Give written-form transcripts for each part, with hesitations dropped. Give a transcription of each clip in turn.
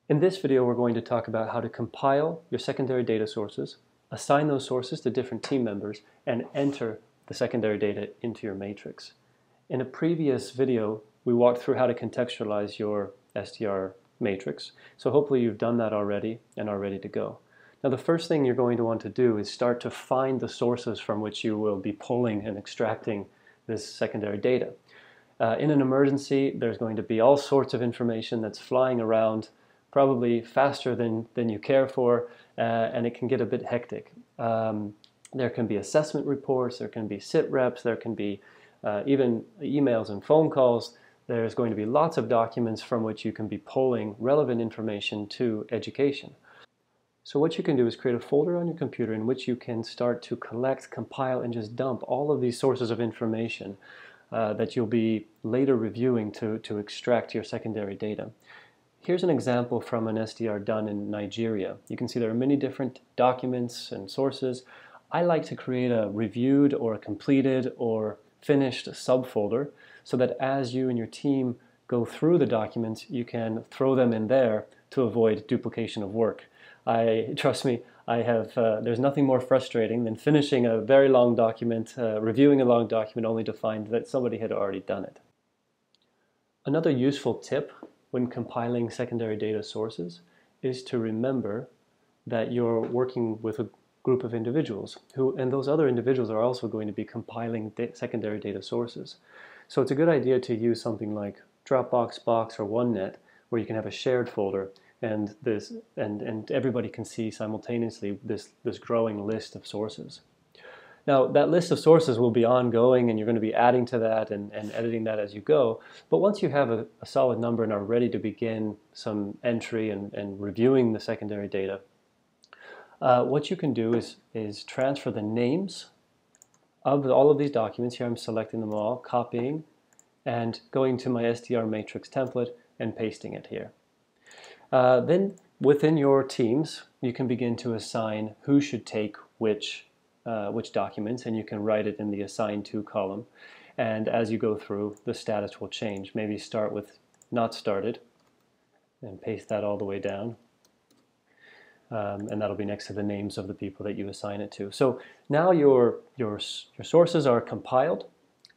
In this video, we're going to talk about how to compile your secondary data sources, assign those sources to different team members, and enter the secondary data into your matrix. In a previous video, we walked through how to contextualize your SDR matrix, so hopefully you've done that already and are ready to go. Now, the first thing you're going to want to do is start to find the sources from which you will be pulling and extracting this secondary data. In an emergency, there's going to be all sorts of information that's flying around, probably faster than you care for, and it can get a bit hectic. There can be assessment reports, there can be sit reps, there can be even emails and phone calls. There's going to be lots of documents from which you can be pulling relevant information to education. So what you can do is create a folder on your computer in which you can start to collect, compile, and just dump all of these sources of information that you'll be later reviewing to extract your secondary data. Here's an example from an SDR done in Nigeria. You can see there are many different documents and sources. I like to create a reviewed or a completed or finished subfolder so that as you and your team go through the documents, you can throw them in there to avoid duplication of work. Trust me, there's nothing more frustrating than finishing a very long document, reviewing a long document only to find that somebody had already done it. Another useful tip when compiling secondary data sources is to remember that you're working with a group of individuals and those other individuals are also going to be compiling secondary data sources. So it's a good idea to use something like Dropbox, Box, or OneNet, where you can have a shared folder and everybody can see simultaneously this growing list of sources. Now, that list of sources will be ongoing, and you're going to be adding to that and editing that as you go. But once you have a solid number and are ready to begin some entry and reviewing the secondary data, what you can do is transfer the names of all of these documents. Here I'm selecting them all, copying, and going to my SDR matrix template and pasting it here. Then within your teams, you can begin to assign who should take which documents, and you can write it in the Assign To column. And as you go through, the status will change. Maybe start with Not Started, and paste that all the way down. And that'll be next to the names of the people that you assign it to. So now your sources are compiled,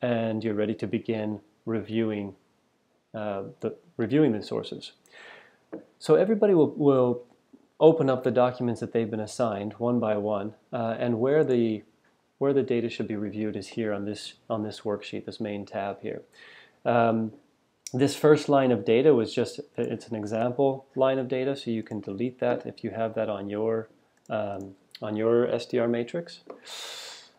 and you're ready to begin reviewing the sources. So everybody will open up the documents that they've been assigned one by one, and where the data should be reviewed is here on this worksheet, this main tab here. This first line of data it's an example line of data, so you can delete that if you have that on your SDR matrix.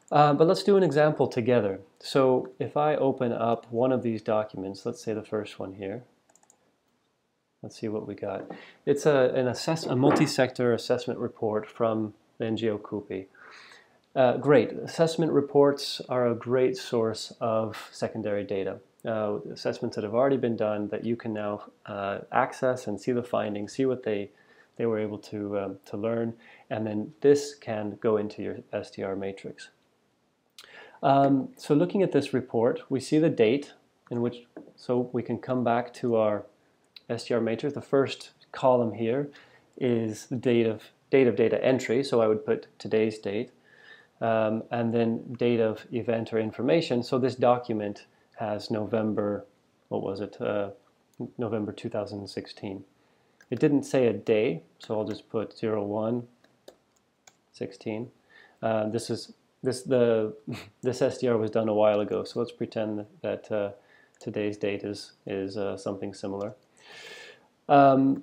But let's do an example together. So if I open up one of these documents, let's say the first one here. Let's see what we got. It's a multi-sector assessment report from the NGO CUPI. Great. Assessment reports are a great source of secondary data. Assessments that have already been done that you can now access and see the findings, see what they were able to learn, and then this can go into your SDR matrix. So looking at this report, we see the date so we can come back to our SDR matrix. The first column here is the date of data entry, so I would put today's date, and then date of event or information. So this document has November, November 2016. It didn't say a day, so I'll just put 01/16. This SDR was done a while ago, so let's pretend that today's date is something similar. Now,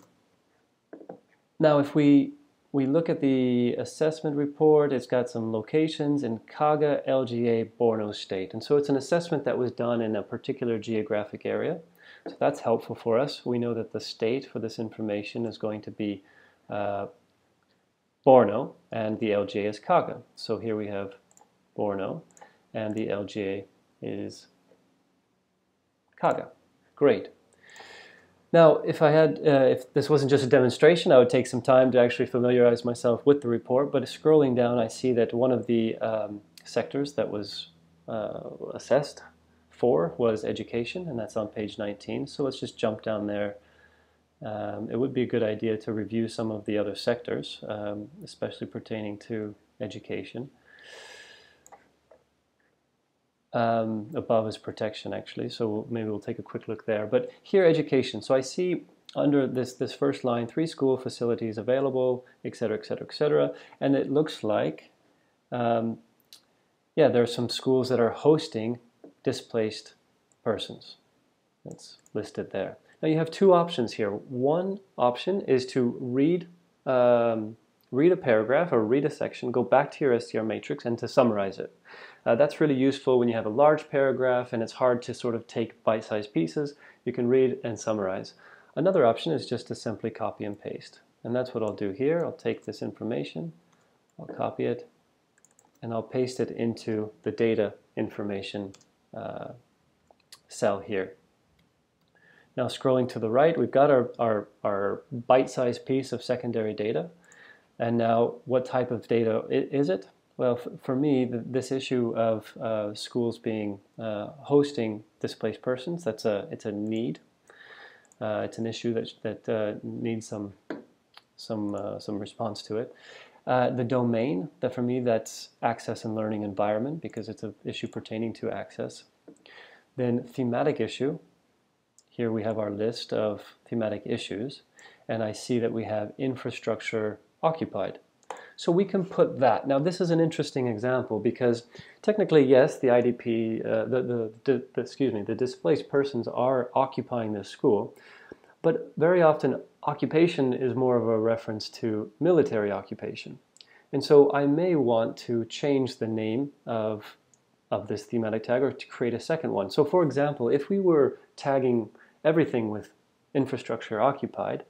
if we look at the assessment report, it's got some locations in Kaga, LGA, Borno State. And so it's an assessment that was done in a particular geographic area. So that's helpful for us. We know that the state for this information is going to be Borno, and the LGA is Kaga. So here we have Borno, and the LGA is Kaga. Great. Now, if this wasn't just a demonstration, I would take some time to actually familiarize myself with the report, but scrolling down, I see that one of the sectors that was assessed for was education, and that's on page 19. So let's just jump down there it would be a good idea to review some of the other sectors, especially pertaining to education. Above is protection, actually, so maybe we'll take a quick look there. But here, education. So I see under this first line, 3 school facilities available, et cetera, et cetera, et cetera. And it looks like, yeah, there are some schools that are hosting displaced persons. That's listed there. Now you have 2 options here. One option is to read a paragraph or read a section, go back to your SDR matrix and to summarize it. That's really useful when you have a large paragraph and it's hard to sort of take bite-sized pieces. You can read and summarize. Another option is just to simply copy and paste. And that's what I'll do here. I'll take this information, I'll copy it, and I'll paste it into the data information cell here. Now scrolling to the right, we've got our bite-sized piece of secondary data. And now what type of data is it? Well, for me, this issue of schools being hosting displaced persons, it's a need. It's an issue that needs some response to it. The domain, that for me, that's access and learning environment, because it's an issue pertaining to access. Then thematic issue. Here we have our list of thematic issues, and I see that we have infrastructure occupied. So we can put that. Now this is an interesting example because technically, yes, the IDP, the displaced persons are occupying this school, but very often occupation is more of a reference to military occupation. And so I may want to change the name of this thematic tag or to create a second one. So for example, if we were tagging everything with infrastructure occupied,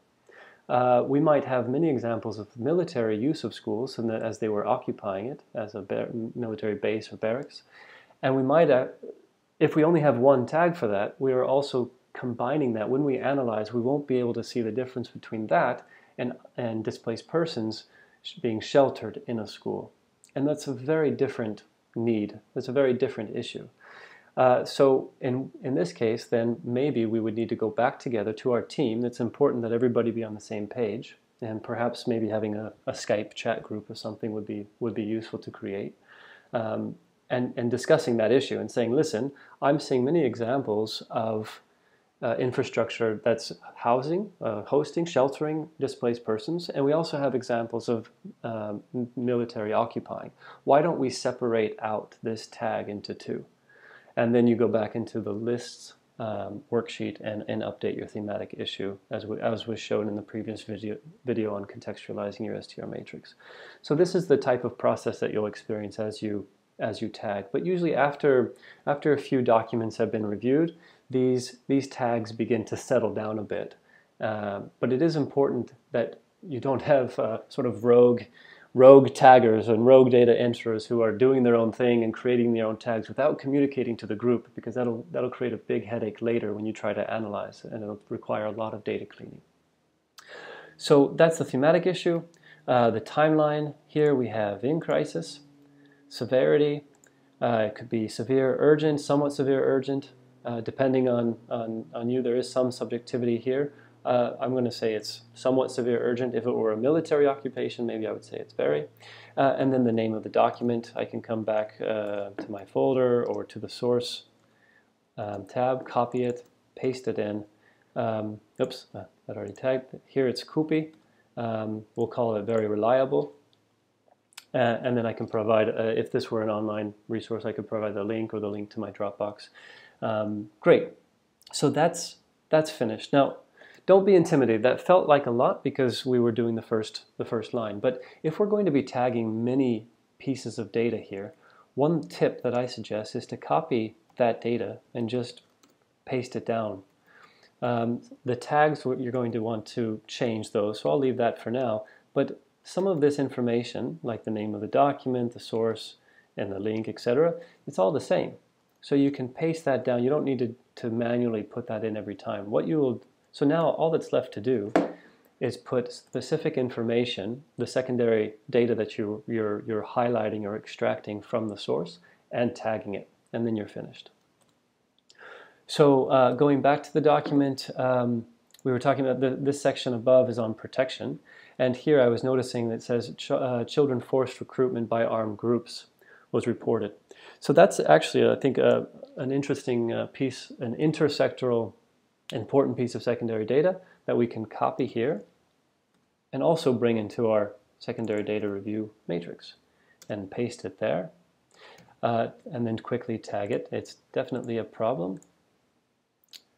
we might have many examples of military use of schools and as they were occupying it as a military base or barracks. And we might, if we only have one tag for that, we are also combining that. When we analyze, we won't be able to see the difference between that and displaced persons being sheltered in a school. And that's a very different need. That's a very different issue. So in this case, then maybe we would need to go back together to our team. It's important that everybody be on the same page, and perhaps maybe having a Skype chat group or something would be useful to create, and discussing that issue and saying, listen, I'm seeing many examples of infrastructure that's housing, hosting, sheltering displaced persons, and we also have examples of military occupying. Why don't we separate out this tag into 2? And then you go back into the lists worksheet and update your thematic issue as was shown in the previous video on contextualizing your SDR matrix. So this is the type of process that you'll experience as you tag. But usually after a few documents have been reviewed, these tags begin to settle down a bit. But it is important that you don't have sort of rogue taggers and rogue data enterers who are doing their own thing and creating their own tags without communicating to the group, because that'll create a big headache later when you try to analyze, and it'll require a lot of data cleaning. So that's the thematic issue. The timeline, here we have in crisis, severity, it could be severe, urgent, somewhat severe, urgent, depending on you. There is some subjectivity here. I'm going to say it's somewhat severe, urgent. If it were a military occupation, maybe I would say it's very. And then the name of the document. I can come back to my folder or to the source tab, copy it, paste it in. Oops, that already tagged. Here it's Koopy. We'll call it very reliable. And then I can provide, if this were an online resource, I could provide the link or the link to my Dropbox. Great. So that's finished. Now, don't be intimidated. That felt like a lot because we were doing the first line. But if we're going to be tagging many pieces of data here, one tip that I suggest is to copy that data and just paste it down. The tags, you're going to want to change those, so I'll leave that for now. But some of this information, like the name of the document, the source, and the link, etc., it's all the same. So you can paste that down. You don't need to manually put that in every time. So now all that's left to do is put specific information, the secondary data that you're highlighting or extracting from the source, and tagging it, and then you're finished. So going back to the document, we were talking about this section above is on protection, and here I was noticing that it says children forced recruitment by armed groups was reported. So that's actually, I think, an interesting piece, an intersectoral important piece of secondary data that we can copy here and also bring into our secondary data review matrix and paste it there, and then quickly tag it. It's definitely a problem.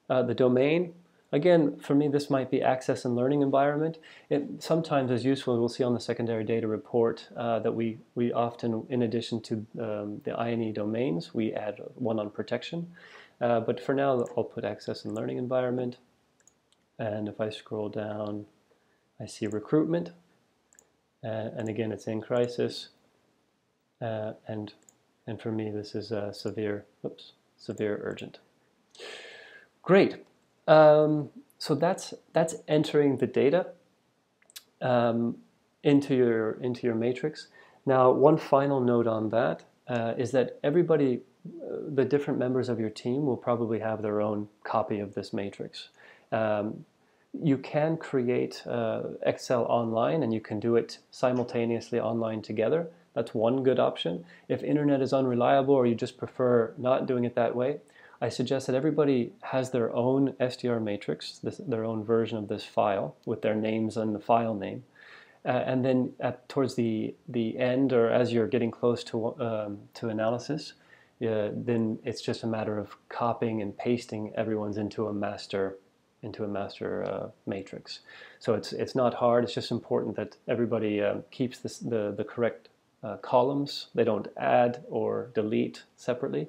The domain, again, for me, this might be access and learning environment. It sometimes is useful. We'll see on the secondary data report that we often, in addition to the INE domains, we add one on protection. But for now, I'll put access and learning environment. And if I scroll down, I see recruitment. And again, it's in crisis. And for me, this is severe urgent. Great. So that's entering the data into your matrix. Now, one final note on that is that everybody, the different members of your team, will probably have their own copy of this matrix. You can create Excel online, and you can do it simultaneously online together. That's one good option. If internet is unreliable or you just prefer not doing it that way, I suggest that everybody has their own SDR matrix, their own version of this file with their names and the file name. And then towards the end, or as you're getting close to analysis, then it's just a matter of copying and pasting everyone's into a master matrix. So it's not hard. It's just important that everybody keeps the correct columns. They don't add or delete separately.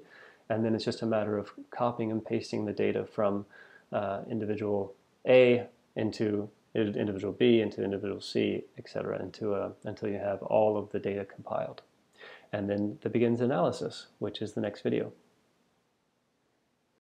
And then it's just a matter of copying and pasting the data from individual A into individual B into individual C, etc., until you have all of the data compiled. And then begins analysis, which is the next video.